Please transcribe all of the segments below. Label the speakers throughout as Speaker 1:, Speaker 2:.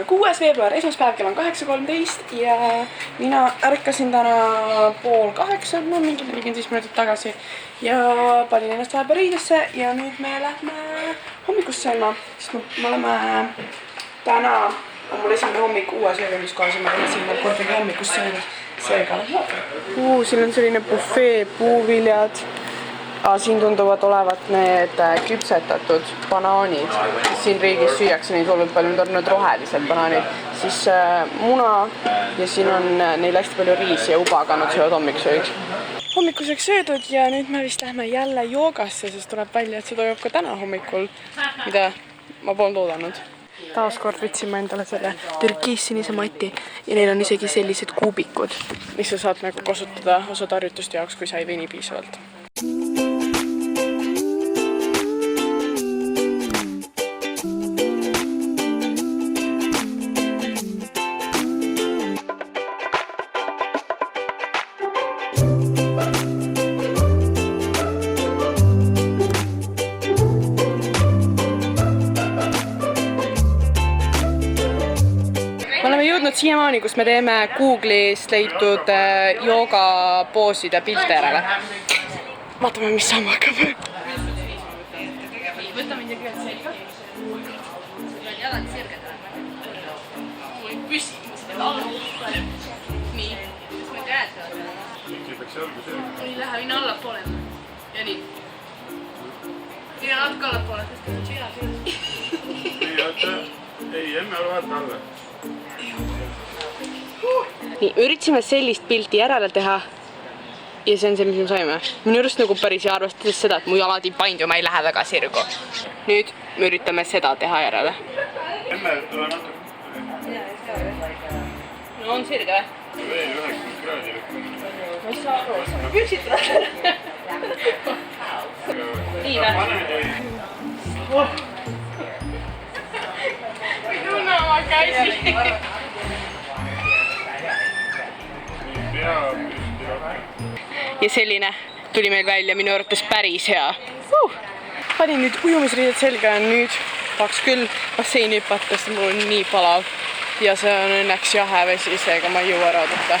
Speaker 1: 26. veebruar, esmaspäev, kell on 8:13 ja mina ärkasin täna 7:30, no mingi 45 minutit tagasi ja panin ennast vahepeal riidesse ja nüüd me lähme hommikust sööma, sest me oleme täna, on mul esimene hommik uues ööbimiskohas ja ma olen siin veel kordagi hommikust söönud, seega siin on selline bufee, puuviljad. Siin tunduvad olevat need küpsetatud banaanid, mis siin riigis süüakse, neid hullult palju, need on need rohelised banaanid, siis muna ja siin on neil hästi palju riisi ja uba, aga nad söövad hommikusööks. Hommikuseks söödud ja nüüd me vist lähme jälle joogasse, sest tuleb välja, et see toimub ka täna hommikul, mida ma polnud oodanud. Taaskord võtsin ma endale selle türkiissinise mati ja neil on isegi sellised kuubikud, mis sa saad nagu kasutada osade harjutuste jaoks, kui sa ei veini piisavalt. Jõudnud siiamaani, kus me teeme Google'ist leitud joogapooside pilte järele. Vaatame, mis saama hakkab. Võta mind ja küljed selga. Sul on jalad sirged. Mul on püsimus. Nii. Kui käed saavad. Ei lähe, minna allapoole. Ja nii. Minna natuke allapoole. Ei, emme ole vahet alla. Nii, üritasime sellist pilti järele teha ja see on see, mis me saime. Minu juurest nagu päris hea arvestades seda, et mu jalad ei paindu ja ma ei lähe väga sirgu. Nüüd me üritame seda teha järele. Emme, tule natuke. No on sirge või? Ei, 9 kraadi lükkama. Ma ei saa aru, sa püksid praegu. Nii või? Ei tunne oma käsi. Ja selline tuli meil välja minu arvates päris hea. Panin nüüd ujumisriided selga ja nüüd tahaks küll basseini hüpata, sest mul on nii palav. Ja see on õnneks jahe vesi, seega ma ei jõua ära võtta.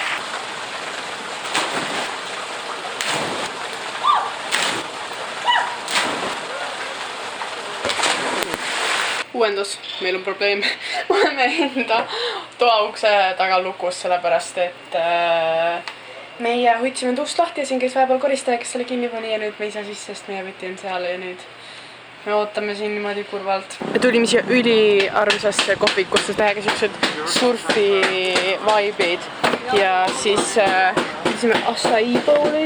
Speaker 1: Uuendus, meil on probleem. Me oleme enda toaukse taga lukus, sellepärast et meie hoidsime tuust lahti ja siin käis vahepeal koristaja, kes selle kinni pani ja nüüd me ei saa sisse, sest meie võti on seal ja nüüd me ootame siin niimoodi kurvalt. Me tulime siia üliarmsasse kohvikusse tähega siuksed surfi vibe'id ja siis võtsime acai bowli.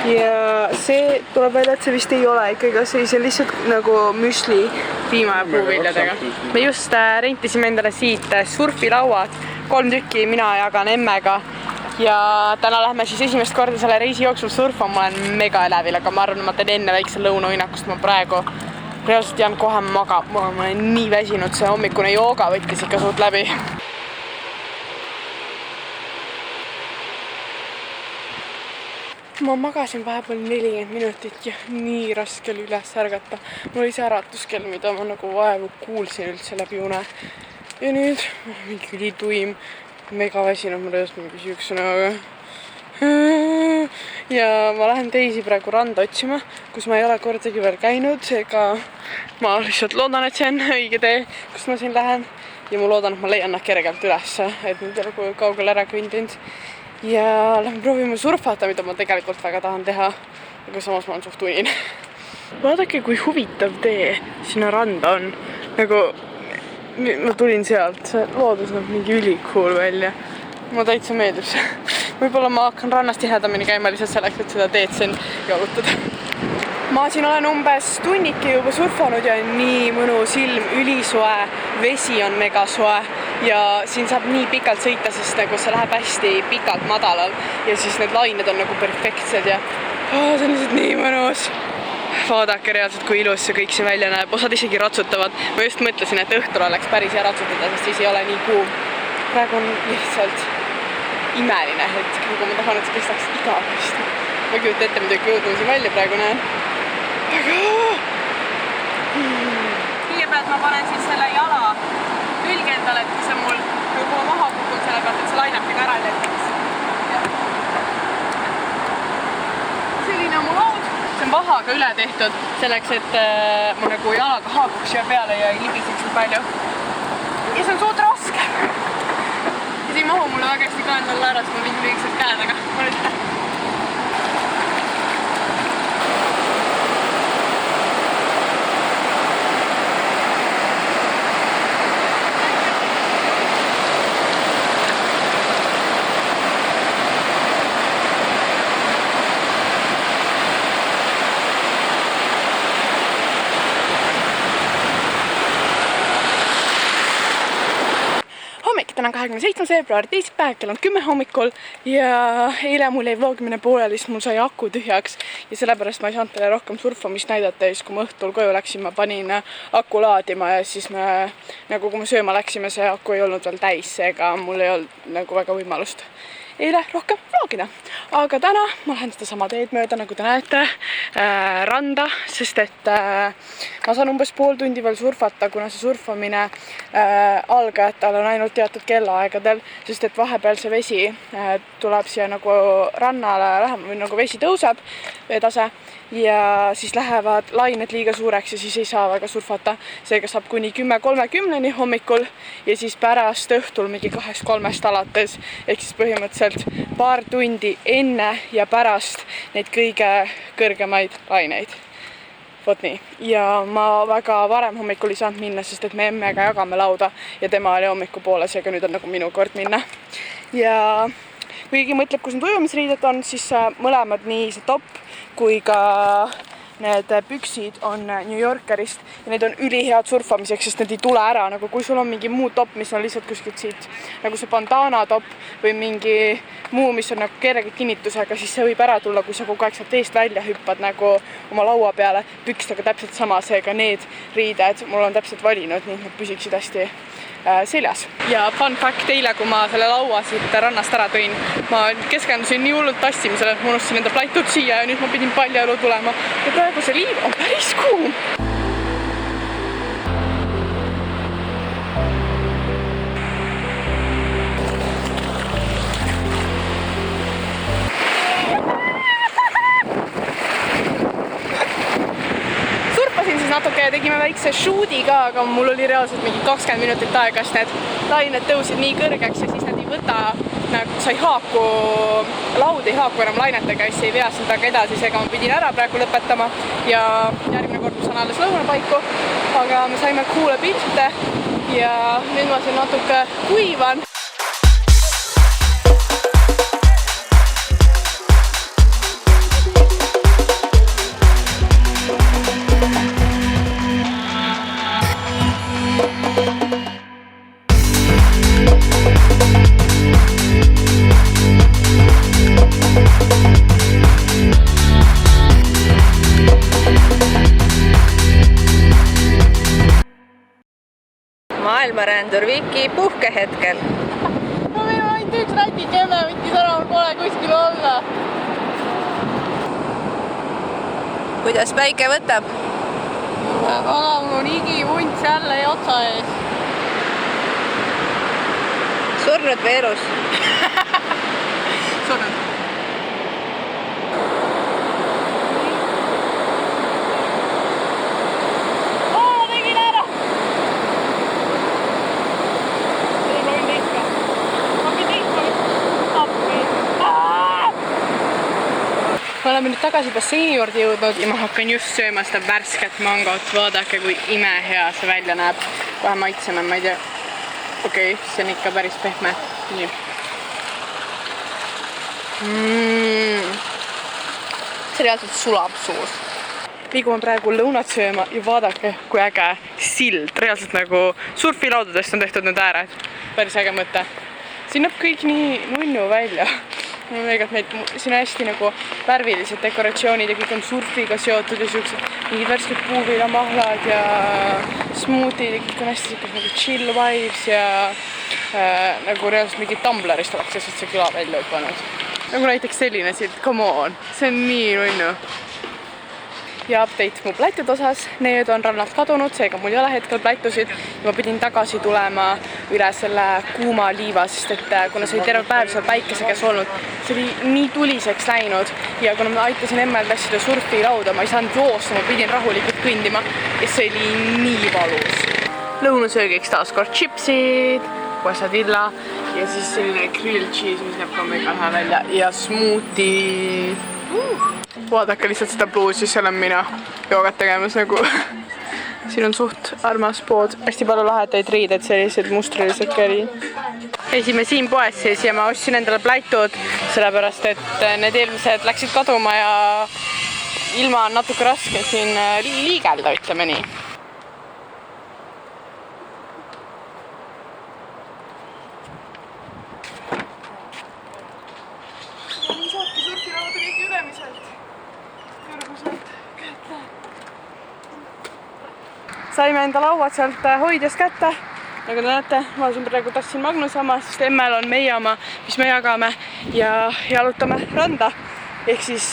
Speaker 1: Ja see tuleb välja, et see vist ei ole ikkagi see on lihtsalt nagu müsli piima ja puuviljadega. Me just rentisime endale siit surfilauad, 3 tükki, mina jagan emmega. Ja täna lähme siis esimest korda selle reisi jooksul surfama, ma olen mega elevil, aga ma arvan, ma teen enne väikse lõunauinakust, ma praegu reaalselt jään kohe magama, ma olen nii väsinud, see hommikune jooga võttis ikka suht läbi. Ma magasin vahepeal 40 minutit ja nii raske oli üles ärgata. Mul oli see äratuskell, mida ma nagu vaevu kuulsin üldse läbi une. Ja nüüd mingi ülituim, mega väsinud, ma rõõs mingi siuksena. Ja ma lähen teisi praegu randa otsima, kus ma ei ole kordagi veel käinud, seega ma lihtsalt loodan, et see on õige tee, kus ma siin lähen. Ja ma loodan, et ma leian nad kergelt üles, et nüüd ei ole kaugel ära kõndinud. Ja lähme proovime surfata, mida ma tegelikult väga tahan teha, aga samas ma olen suht unin. Vaadake, kui huvitav tee sinna randa on. Nagu, ma tulin sealt, see loodus näeb mingi ülikool välja. Ma täitsa meeldib see. Võib-olla ma hakkan rannast tihedamini käima lihtsalt selleks, et seda teed siin jalutada. Ma siin olen umbes tunnike juba surfanud ja nii mõnus ilm, ülisoe, vesi on mega soe ja siin saab nii pikalt sõita, sest nagu see läheb hästi pikalt madalal ja siis need lained on nagu perfektsed ja see on lihtsalt nii mõnus. Vaadake reaalselt, kui ilus see kõik see välja näeb, osad isegi ratsutavad. Ma just mõtlesin, et õhtul oleks päris hea ratsutada, sest siis ei ole nii kuum. Praegu on lihtsalt imeline hetk, nagu ma tahan, et see kestaks igavesti. Ma ei kujuta ette, mida jõudnud siin välja praegu näen. Kõigepealt ma panen siis selle jala siis on mul nagu maha kukkunud selle pealt, et see lainetega ära lendaks. Selline on mu laud. See on vahaga üle tehtud selleks, et mu nagu jalaga haakuks siia peale ja ei libiseks nii palju. Ja see on suht raske. Ja siin mahu mulle väga hästi kaend alla ära, sest ma pidin lühikesed käed, aga ma nüüd täna 27. veebruari teisipäev, kell on 10 hommikul ja eile mul jäi vlogimine pooleli, siis mul sai aku tühjaks ja sellepärast ma ei saanud teile rohkem surfamist näidata ja siis kui ma õhtul koju läksin, ma panin aku laadima ja siis kui me sööma läksime, see aku ei olnud veel täis, seega mul ei olnud nagu väga võimalust eile rohkem vlogida. Aga täna ma lähen seda sama teed mööda, nagu te näete, randa, sest et ma saan umbes pool tundi veel surfata, kuna see surfamine algajatel on ainult teatud kellaaegadel, sest et vahepeal see vesi tuleb siia nagu rannale lähema või nagu vesi tõuseb, veetase, ja siis lähevad lained liiga suureks ja siis ei saa väga surfata. Seega saab kuni 10:30 hommikul ja siis pärast õhtul mingi 2:03 alates, ehk siis põhimõtteliselt paar tundi enne ja pärast neid kõige kõrgemaid laineid. Vot nii. Ja ma väga varem hommikul ei saanud minna, sest et me emmega jagame lauda ja tema oli hommikupoole, seega nüüd on nagu minu kord minna. Ja kui keegi mõtleb, kus need ujumisriided on, siis mõlemad, nii see top kui ka need püksid on New Yorkerist ja need on ülihead surfamiseks, sest need ei tule ära, nagu kui sul on mingi muu top, mis on lihtsalt kuskilt siit, nagu see bandana top või mingi muu, mis on nagu kerge kinnitusega, siis see võib ära tulla, kui sa kogu aeg sealt eest välja hüppad nagu oma laua peale, pükstega täpselt sama, seega need riided mul on täpselt valinud, nii nad püsiksid hästi seljas. Ja fun fact, eile, kui ma selle laua siit rannast ära tõin, ma keskendusin nii hullult tassimisele, et ma unustasin enda plaitud siia ja nüüd ma pidin paljajalu tulema. Ja praegu see liiv on päris kuum. Natuke tegime väikse shooti ka, aga mul oli reaalselt mingi 20 minutit aega, sest need lained tõusid nii kõrgeks ja siis nad ei võta, nagu sai haaku, laud ei haaku enam lainetega ja siis ei vea seda väga edasi, seega ma pidin ära praegu lõpetama ja järgmine kord ma saan alles lõunapaiku, aga me saime kuule pilte ja nüüd ma siin natuke kuivan.
Speaker 2: Maailmarändur Viki puhkehetkel.
Speaker 1: No meil on ainult üks rätikemme, võttis ära, mul pole kuskil olla.
Speaker 2: Kuidas päike võtab?
Speaker 1: Mul on igivunts jälle otsa ees.
Speaker 2: Surnud veerus?
Speaker 1: Surnud. Me oleme nüüd tagasi basseini juurde jõudnud ja ma hakkan just sööma seda värsket mangot. Vaadake, kui imehea see välja näeb. Kohe maitseme, ma ei tea. Okei, see on ikka päris pehme. Nii. See reaalselt sulab suus. Liigume praegu lõunat sööma ja vaadake, kui äge sild. Reaalselt nagu surfilaudadest on tehtud need ääred. Päris äge mõte. Siin näeb kõik nii nunnu välja. Siin on hästi nagu värvilised dekoratsioonid ja kõik on surfiga seotud ja siuksed mingid värsked puuviilamahlad ja smootid ja kõik on hästi nagu chill vibes ja nagu reaalselt mingi Tumblerist oleks sest see küla välja hüpanud. Nagu näiteks selline silt, come on, see on nii nunnu. ja update mu plätud osas. Need on rannalt kadunud, seega mul ei ole hetkel plätusid ja ma pidin tagasi tulema üle selle kuuma liiva, sest et kuna see oli terve päev seal päikese käes olnud, see oli nii tuliseks läinud ja kuna ma aitasin emmel tassida surfilauda, ma ei saanud joosta, ma pidin rahulikult kõndima ja see oli nii valus. Lõunasöögiks taas kord chipsid, quesadilla ja siis selline grilled cheese, mis näeb ka mega hea välja ja smoothie. Vaadake lihtsalt seda bluusi, seal on mina joogat tegemas nagu. Siin on suht armas pood, hästi palju lahetaid riided, sellised mustrilised käri. Käisime siin poes siis ja ma ostsin endale plätud, sellepärast et need eelmised läksid kaduma ja ilma on natuke raske siin liigelda, ütleme nii. Saime enda lauad sealt hoidjast kätte. Nagu te näete, ma praegu tassin Magnuse oma, sest emmel on meie oma, mis me jagame ja jalutame randa. Ehk siis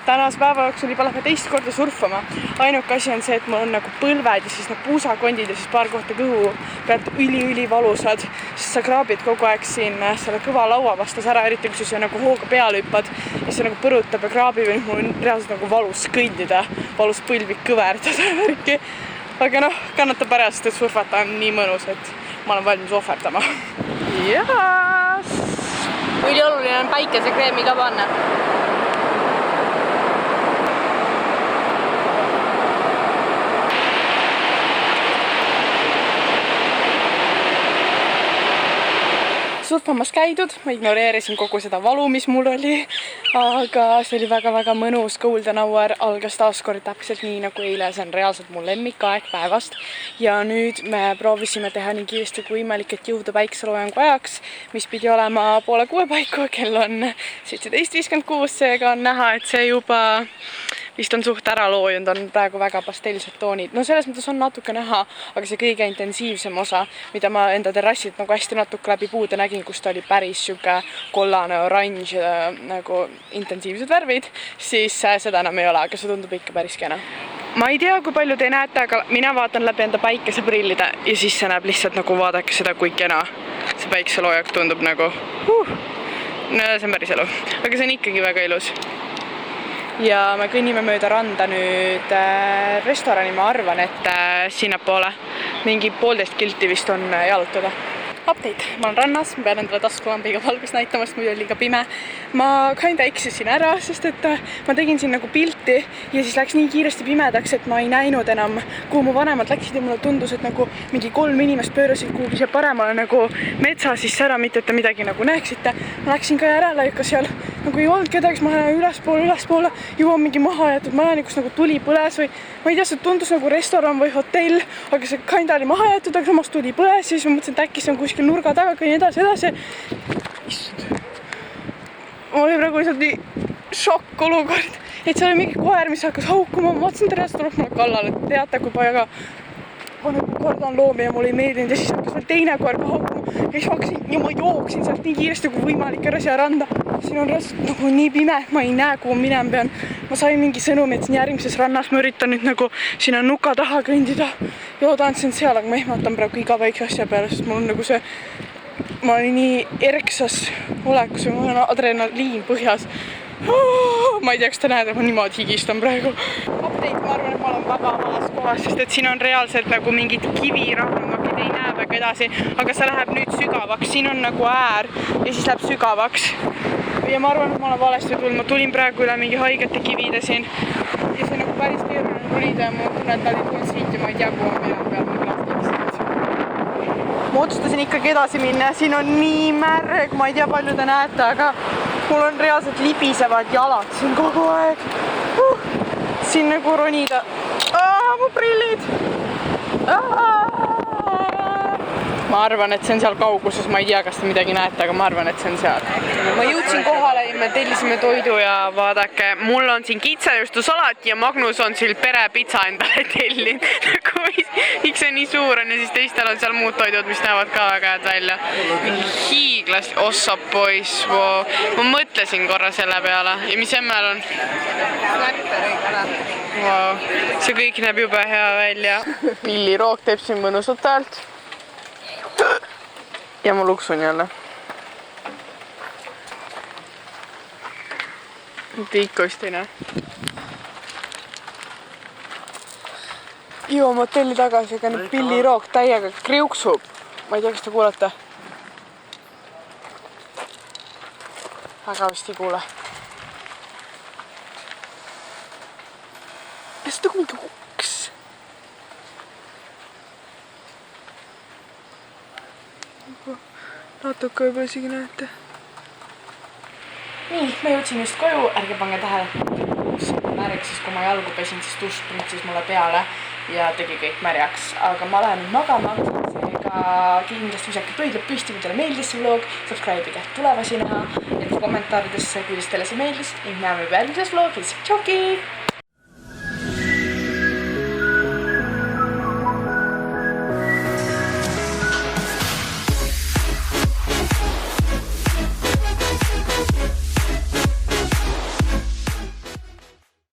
Speaker 1: tänase päeva jooksul juba lähme teist korda surfama. Ainuke asi on see, et mul on nagu põlved ja siis need puusakondid ja siis paar kohta kõhu pealt üli valusad, sest sa kraabid kogu aeg siin selle kõva laua vastas ära, eriti kui sa nagu hooga peale hüppad ja see nagu põrutab ja kraabib ja mul on reaalselt nagu valus kõndida, valus põlvik kõverdada värki. Aga noh, kannatab ära, sest et surfata on nii mõnus, et ma olen valmis ohverdama. Yes! Ülioluline on päikesekreemi ka panna. Surfamas käidud, ma ignoreerisin kogu seda valu, mis mul oli, aga see oli väga mõnus. Golden Hour algas taas kord täpselt nii nagu eile, see on reaalselt mu lemmikaeg päevast ja nüüd me proovisime teha nii kiiresti kui võimalik, et jõuda päikseloojangu ajaks, mis pidi olema 5:30 paiku, kell on 17:56, seega on näha, et see juba vist on suht ära loojunud, on praegu väga pastellised toonid. No selles mõttes on natuke näha, aga see kõige intensiivsem osa, mida ma enda terrassilt nagu hästi natuke läbi puude nägin, kus ta oli päris siuke kollane, oranž ja nagu intensiivsed värvid, siis seda enam ei ole, aga see tundub ikka päris kena. Ma ei tea, kui palju te näete, aga mina vaatan läbi enda päikeseprillide ja siis see näeb lihtsalt nagu vaadake seda, kui kena see päikseloojak tundub nagu. No see on päris elu, aga see on ikkagi väga ilus. Ja me kõnnime mööda randa nüüd restorani, ma arvan, et sinnapoole mingi 1,5 kilti vist on jalutada. Update, ma olen rannas, ma pean endale taskulambiga valgust näitamast, muidu oli liiga pime. Ma kinda eksisin ära, sest et ma tegin siin nagu pilti ja siis läks nii kiiresti pimedaks, et ma ei näinud enam, kuhu mu vanemad läksid ja mulle tundus, et nagu mingi 3 inimest pöörasid kuhugi siia paremale nagu metsa sisse ära, mitte et te midagi nagu näeksite. Ma läksin ka järele, ikka seal nagu ei olnud kedagi, ma lähen ülespoole, jõuan mingi maha jäetud maja, kus nagu tuli põles või ma ei tea, see tundus nagu restoran või hotell, aga see kinda oli maha jäetud, aga samas tuli põles ja siis ma mõtlesin, et äkki see on kuskil nurga taga, kõin edasi. Ma oli praegu lihtsalt nii šokk olukord, et seal oli mingi koer, mis hakkas haukuma, ma vaatasin, et reast tuleb mulle kallale, et teate, kui palju ma kordan loomi ja mulle ei meeldinud ja siis hakkas veel teine koer ka haukuma ja siis hakkasin ja ma jooksin sealt nii kiiresti kui võimalik ära siia randa. Siin on reast nagu nii pime, ma ei näe, kuhu minema pean. Ma sain mingi sõnumi, et siin järgmises rannas ma üritan nüüd nagu sinna nuka taha kõndida ja loodan, et see on seal, aga ma ehmatan praegu iga väikse asja peale, sest mul on nagu see, ma olin nii erksas olekus ja mul on adrenaliin põhjas. Ma ei tea, kas te näete, ma niimoodi higistan praegu. Update, ma arvan, et ma olen väga vales kohas, sest et siin on reaalselt nagu mingid kivirahvamagid, ei näe väga edasi, aga see läheb nüüd sügavaks, siin on nagu äär ja siis läheb sügavaks. Ja ma arvan, et ma olen valesti tulnud, ma tulin praegu üle mingi haigete kivide siin ja see on nagu päris keeruline tulida ja ma tunnen, et nad ei tulnud siit ja ma ei tea, kuhu ma minema peal ma otsustasin ikkagi edasi minna, siin on nii märg, ma ei tea, palju te näete, aga mul on reaalselt libisevad jalad siin kogu aeg. Siin nagu ronida. Mu prillid! ma arvan, et see on seal kauguses, ma ei tea, kas te midagi näete, aga ma arvan, et see on seal. Ma jõudsin kohale ja me tellisime toidu ja vaadake, mul on siin kitsajuustusalat ja Magnus on siin perepitsa endale tellinud. Miks see nii suur on ja siis teistel on seal muud toidud, mis näevad ka väga head välja. Hiiglas, ossa poiss, ma mõtlesin korra selle peale ja mis emmel on? Wow. See kõik näeb jube hea välja. Pilli Rook teeb siin mõnusat häält. Ja ma luksun jälle. Mitte ikka vist ei näe. Jõuame hotelli tagasi, aga nüüd Pilli Rook täiega kriuksub. Ma ei tea, kas te kuulete. Väga vist ei kuule. Ja seda kui mingi uks. Natuke võib-olla isegi näete. Nii, ma jõudsin just koju, ärge pange tähele. Märg, siis kui ma jalgu pesin, siis dušš pritsis mulle peale ja tegi kõik märjaks. Aga ma lähen nüüd magama, seega kindlasti visake pöidlad püsti, kui teile meeldis see vlog. Subscribe'ige tulevasi näha, jätke kommentaaridesse, kuidas teile see meeldis ning näeme juba järgmises vlogis. Tšauki!